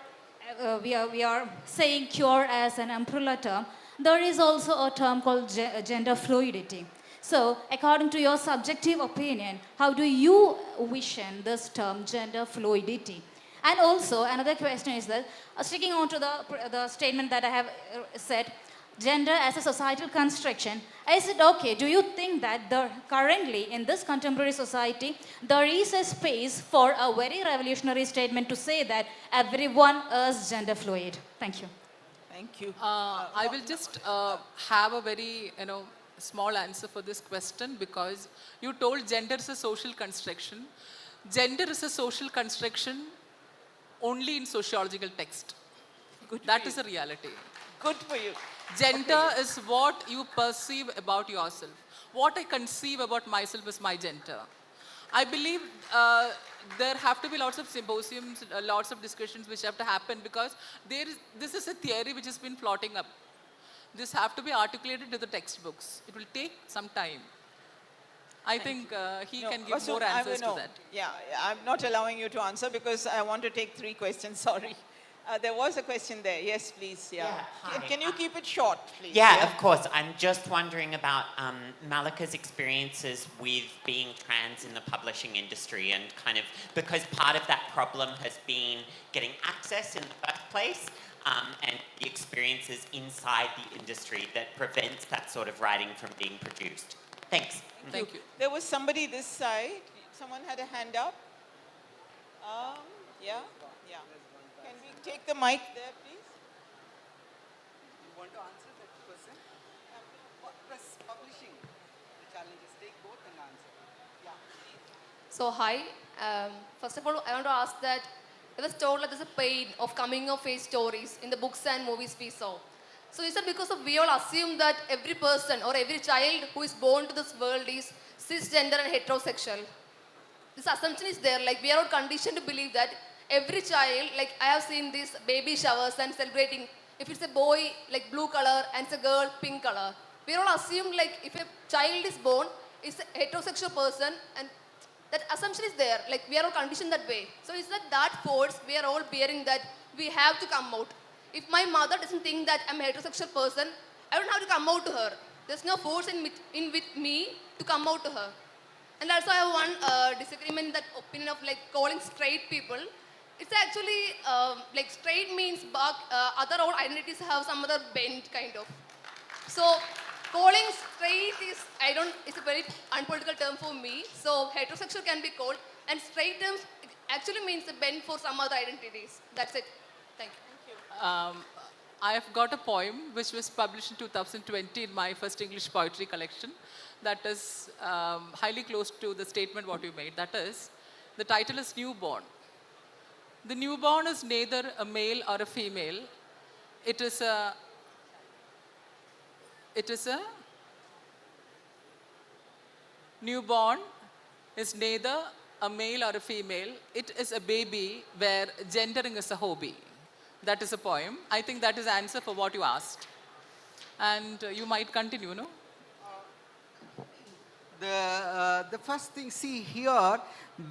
Speaker 4: saying queer as an umbrella term, there is also a term called gender fluidity. So according to your subjective opinion, how do you vision this term gender fluidity? And also another question is that, sticking on to the statement that I have said, gender as a societal construction, is it okay? Do you think that currently in this contemporary society, there is a space for a very revolutionary statement to say that everyone is gender fluid? Thank you.
Speaker 1: Thank you.
Speaker 3: I will just have a very, small answer for this question, because you told gender is a social construction. Gender is a social construction only in sociological text. That is a reality.
Speaker 1: Good for you.
Speaker 3: Gender is what you perceive about yourself. What I conceive about myself is my gender. I believe there have to be lots of symposiums, lots of discussions which have to happen, because this is a theory which has been floating up. This have to be articulated to the textbooks. It will take some time. I think he can give more answers to that.
Speaker 1: Yeah, I'm not allowing you to answer because I want to take 3 questions. Sorry. There was a question there. Yes, please. Yeah. Can you keep it short, please?
Speaker 5: Yeah, of course. I'm just wondering about Mallika's experiences with being trans in the publishing industry, and kind of, because part of that problem has been getting access in the first place, and the experiences inside the industry that prevents that sort of writing from being produced. Thanks.
Speaker 3: Thank you.
Speaker 1: There was somebody this side. Someone had a hand up. Yeah. Can we take the mic there, please?
Speaker 2: You want to answer that question? Press publishing. The challenges, take both and answer. Yeah.
Speaker 6: So hi, first of all, I want to ask that it was told that there's a pain of coming of age stories in the books and movies we saw. So is it because of we all assume that every person or every child who is born to this world is cisgender and heterosexual? this assumption is there. Like we are all conditioned to believe that every child, like I have seen these baby showers and celebrating. If it's a boy, like blue color, and it's a girl, pink color. We all assume like if a child is born, it's a heterosexual person, and that assumption is there. Like we are all conditioned that way. So it's that force we are all bearing that we have to come out. If my mother doesn't think that I'm a heterosexual person, I don't have to come out to her. There's no force in with me to come out to her. And also I have one disagreement in that opinion of like calling straight people. It's actually like straight means other all identities have some other bent kind of. So calling straight is, it's a very unpolitical term for me. So heterosexual can be called, and straight terms actually means a bent for some other identities. That's it. Thank you.
Speaker 3: I have got a poem which was published in 2020 in my first English poetry collection that is highly close to the statement what you made. That is, the title is Newborn. The newborn is neither a male or a female. It is a newborn is neither a male or a female. It is a baby where gendering is a hobby. That is a poem. I think that is the answer for what you asked. And you might continue, no?
Speaker 2: The first thing, see here,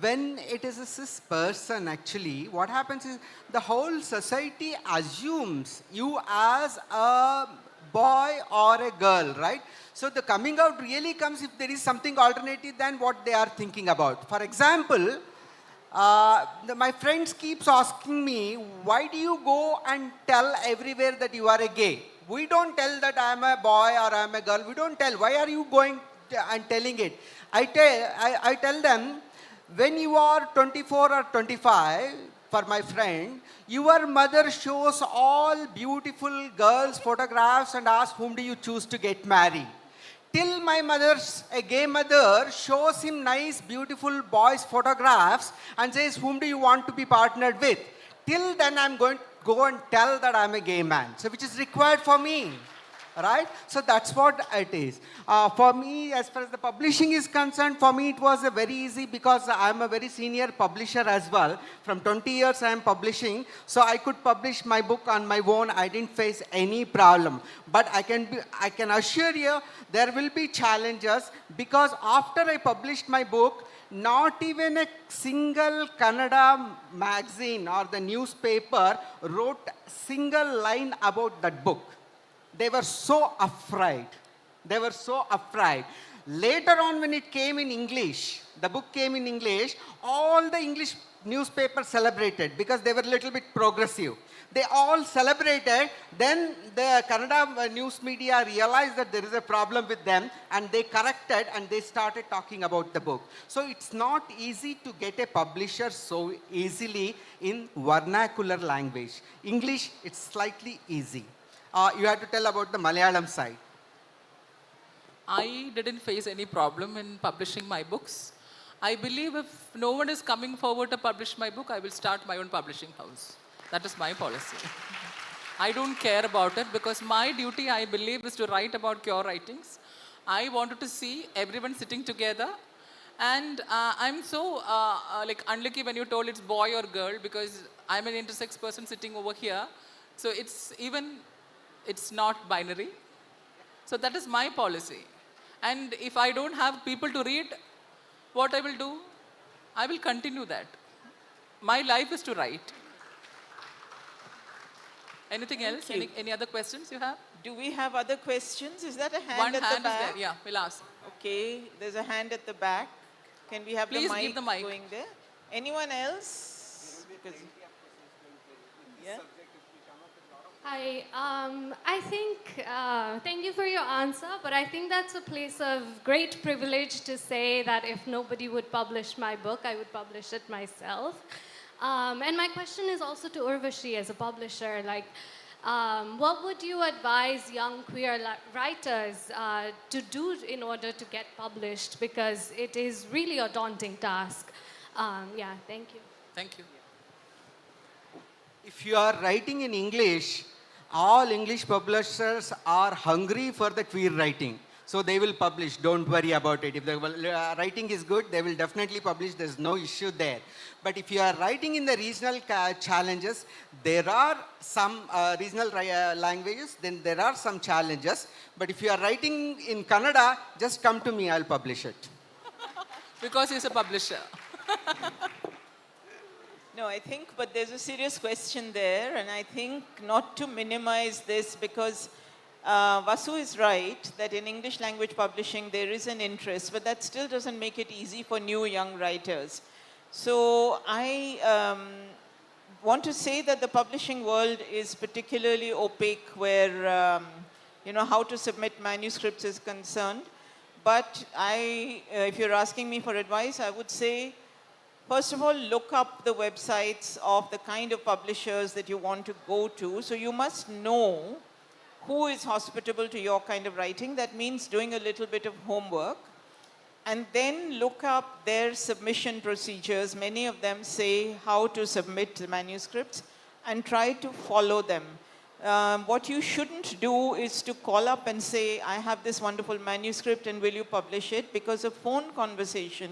Speaker 2: when it is a cis person, actually, what happens is the whole society assumes you as a boy or a girl, right? So the coming out really comes if there is something alternative than what they are thinking about. For example, my friends keeps asking me, why do you go and tell everywhere that you are a gay? We don't tell that I am a boy or I am a girl. We don't tell. Why are you going and telling it? I tell them, when you are 24 or 25, for my friend, your mother shows all beautiful girls' photographs and asks, whom do you choose to get married? Till my a gay mother, shows him nice, beautiful boys' photographs and says, whom do you want to be partnered with? Till then, I'm going to go and tell that I'm a gay man. So, which is required for me. Right? So that's what it is. For me, as far as the publishing is concerned, for me it was a very easy because I'm a very senior publisher as well. From 20 years I am publishing, so I could publish my book on my own. I didn't face any problem. But I can assure you there will be challenges because after I published my book, not even a single Kannada magazine or the newspaper wrote a single line about that book. They were so afraid. They were so afraid. Later on, when it came in English, the book came in English, all the English newspapers celebrated because they were a little bit progressive. They all celebrated. Then the Kannada news media realized that there is a problem with them and they corrected and they started talking about the book. So it's not easy to get a publisher so easily in vernacular language. English, it's slightly easy. You have to tell about the Malayalam side.
Speaker 3: I didn't face any problem in publishing my books. I believe if no one is coming forward to publish my book, I will start my own publishing house. That is my policy. I don't care about it because my duty, I believe, is to write about cure writings. I wanted to see everyone sitting together. And I'm so unlucky when you told it's boy or girl because I'm an intersex person sitting over here. So it's not binary. So that is my policy. And if I don't have people to read, what I will do? I will continue that. My life is to write. Anything else? Any other questions you have?
Speaker 1: Do we have other questions? Is that a hand
Speaker 3: One
Speaker 1: at
Speaker 3: hand
Speaker 1: the back?
Speaker 3: is there. Yeah, we'll ask.
Speaker 1: Okay, there's a hand at the back. Can we have
Speaker 3: Please
Speaker 1: the mic,
Speaker 3: give the mic.
Speaker 1: going there? Anyone else? Yeah?
Speaker 7: Hi, I think, thank you for your answer, but I think that's a place of great privilege to say that if nobody would publish my book, I would publish it myself. And my question is also to Urvashi as a publisher, like, what would you advise young queer writers to do in order to get published? Because it is really a daunting task. Yeah, thank you.
Speaker 3: Thank you.
Speaker 2: If you are writing in English, all English publishers are hungry for the queer writing. So they will publish, don't worry about it. If the writing is good, they will definitely publish, there's no issue there. But if you are writing in the regional challenges, there are some regional languages, then there are some challenges. But if you are writing in Kannada, just come to me, I'll publish it.
Speaker 3: Because he's a publisher.
Speaker 1: No, I think, but there's a serious question there, and I think not to minimize this, because Vasu is right that in English language publishing there is an interest, but that still doesn't make it easy for new young writers. So I want to say that the publishing world is particularly opaque where, how to submit manuscripts is concerned. But if you're asking me for advice, I would say, first of all, look up the websites of the kind of publishers that you want to go to. So you must know who is hospitable to your kind of writing. That means doing a little bit of homework. And then look up their submission procedures. Many of them say how to submit the manuscripts, and try to follow them. What you shouldn't do is to call up and say, I have this wonderful manuscript and will you publish it? Because a phone conversation,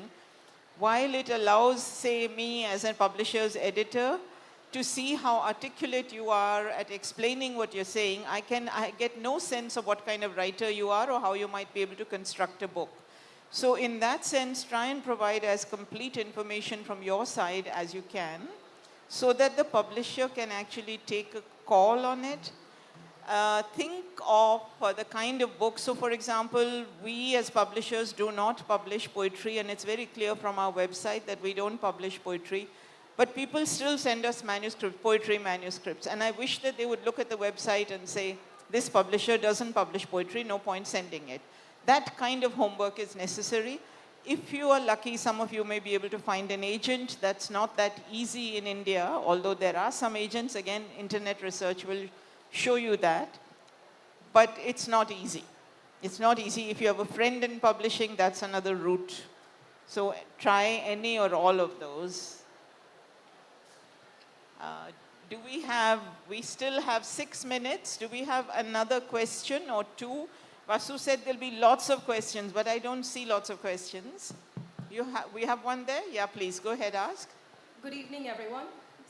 Speaker 1: while it allows, say, me as a publisher's editor to see how articulate you are at explaining what you're saying, I get no sense of what kind of writer you are or how you might be able to construct a book. So in that sense, try and provide as complete information from your side as you can, so that the publisher can actually take a call on it. Think of the kind of books. So for example, we as publishers do not publish poetry, and it's very clear from our website that we don't publish poetry. But people still send us poetry manuscripts. And I wish that they would look at the website and say, this publisher doesn't publish poetry, no point sending it. That kind of homework is necessary. If you are lucky, some of you may be able to find an agent. That's not that easy in India, although there are some agents. Again, internet research will show you that. But it's not easy. It's not easy. If you have a friend in publishing, that's another route. So try any or all of those. We still have 6 minutes. Do we have another question or two? Vasu said there'll be lots of questions, but I don't see lots of questions. We have one there? Yeah, please, go ahead, ask.
Speaker 8: Good evening, everyone.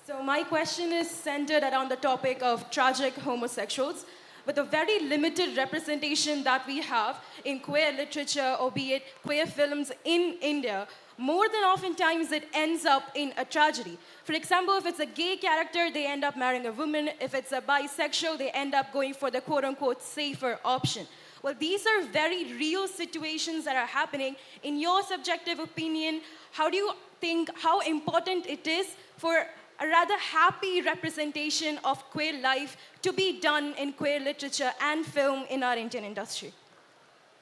Speaker 8: So my question is centered around the topic of tragic homosexuals. With the very limited representation that we have in queer literature, or be it queer films in India, more than oftentimes it ends up in a tragedy. For example, if it's a gay character, they end up marrying a woman. If it's a bisexual, they end up going for the quote-unquote safer option. Well, these are very real situations that are happening. In your subjective opinion, how do you think how important it is for a rather happy representation of queer life to be done in queer literature and film in our Indian industry?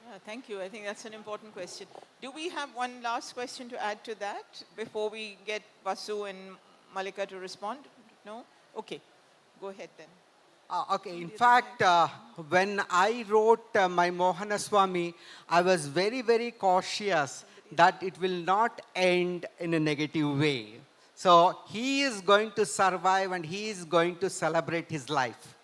Speaker 1: Yeah, thank you. I think that's an important question. Do we have one last question to add to that before we get Vasu and Mallika to respond? No? Okay. Go ahead then.
Speaker 2: Okay, in fact, when I wrote my Mohanaswamy, I was very, very cautious that it will not end in a negative way. So he is going to survive and he is going to celebrate his life.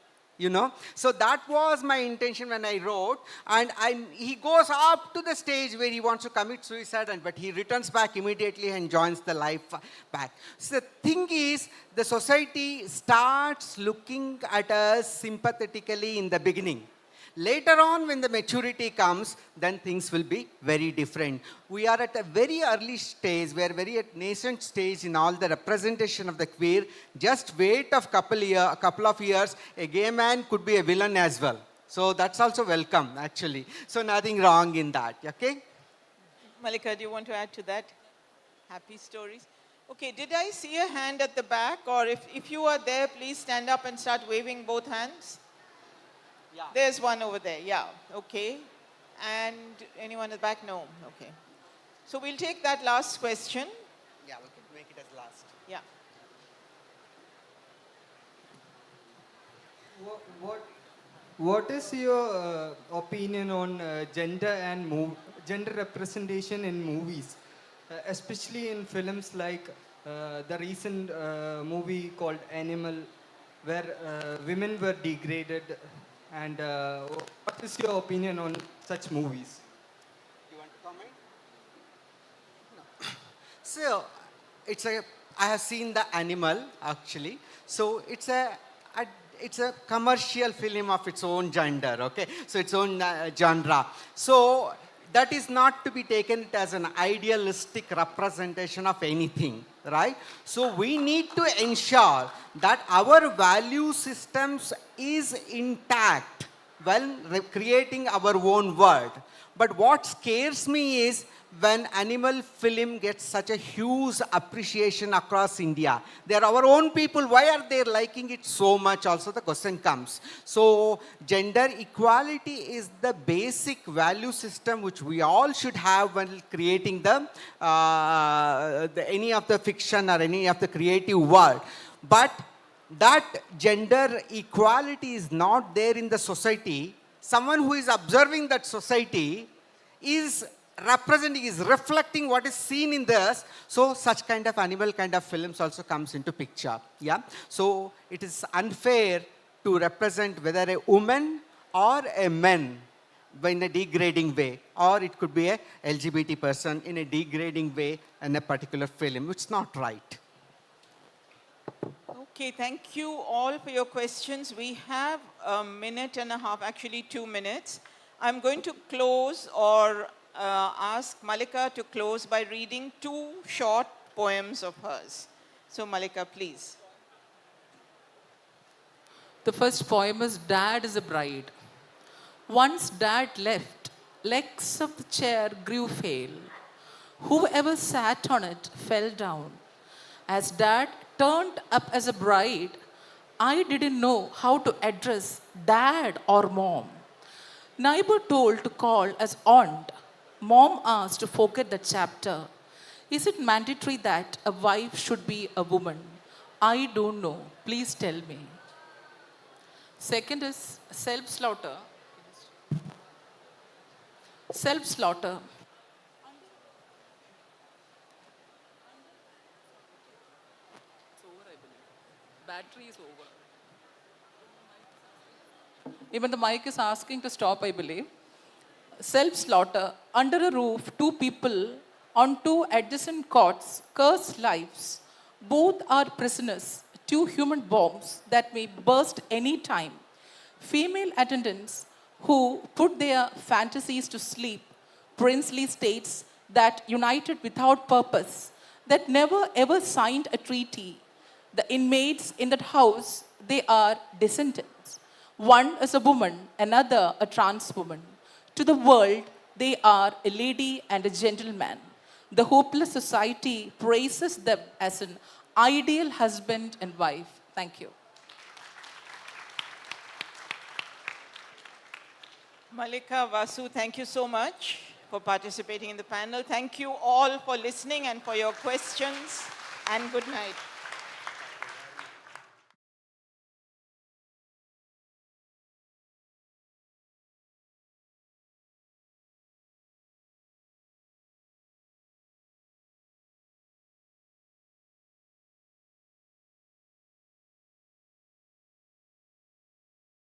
Speaker 2: So that was my intention when I wrote. And he goes up to the stage where he wants to commit suicide, but he returns back immediately and joins the life back. So the thing is, the society starts looking at us sympathetically in the beginning. Later on, when the maturity comes, then things will be very different. We are at a very early stage, we are very at nascent stage in all the representation of the queer. Just wait a couple of years, a gay man could be a villain as well. So that's also welcome, actually. So nothing wrong in that, okay?
Speaker 1: Mallika, do you want to add to that? Happy stories. Okay, did I see a hand at the back? Or if you are there, please stand up and start waving both hands. Yeah. There's one over there, yeah, okay. And anyone at the back? No, okay. So we'll take that last question.
Speaker 2: Yeah, we can make it as last.
Speaker 1: Yeah.
Speaker 9: What is your opinion on gender and gender representation in movies, especially in films like the recent movie called Animal, where women were degraded And what is your opinion on such movies?
Speaker 2: You want to comment? So, I have seen The Animal actually. So it's a commercial film of its own gender, okay? So its own genre. So that is not to be taken as an idealistic representation of anything, right? So we need to ensure that our value systems is intact while creating our own world. But what scares me is when animal film gets such a huge appreciation across India. They're our own people. Why are they liking it so much? Also, the question comes. So, gender equality is the basic value system which we all should have when creating any of the fiction or any of the creative world. But that gender equality is not there in the society. Someone who is observing that society is representing, is reflecting what is seen in this. So such kind of animal kind of films also comes into picture. Yeah. So it is unfair to represent whether a woman or a man in a degrading way, or it could be a LGBT person in a degrading way in a particular film, which is not right.
Speaker 1: Okay, thank you all for your questions. We have a minute and a half, actually 2 minutes. I'm going to close or ask Mallika to close by reading 2 short poems of hers. So Mallika, please.
Speaker 3: The first poem is Dad is a Bride. Once Dad left, legs of the chair grew fail. Whoever sat on it fell down. As Dad turned up as a bride, I didn't know how to address Dad or Mom. Neighbor told to call as aunt. Mom asked to forget the chapter. Is it mandatory that a wife should be a woman? I don't know. Please tell me. Second is self-slaughter. Self-slaughter. Battery is over. Even the mic is asking to stop, I believe. Self-slaughter. Under a roof, 2 people on 2 adjacent cots curse lives. Both are prisoners, 2 human bombs that may burst any time. Female attendants who put their fantasies to sleep. Princely states that united without purpose, that never ever signed a treaty. The inmates in that house, they are descendants. One is a woman, another a trans woman. To the world, they are a lady and a gentleman. The hopeless society praises them as an ideal husband and wife. Thank you.
Speaker 1: Mallika, Vasu, thank you so much for participating in the panel. Thank you all for listening and for your questions. And good night.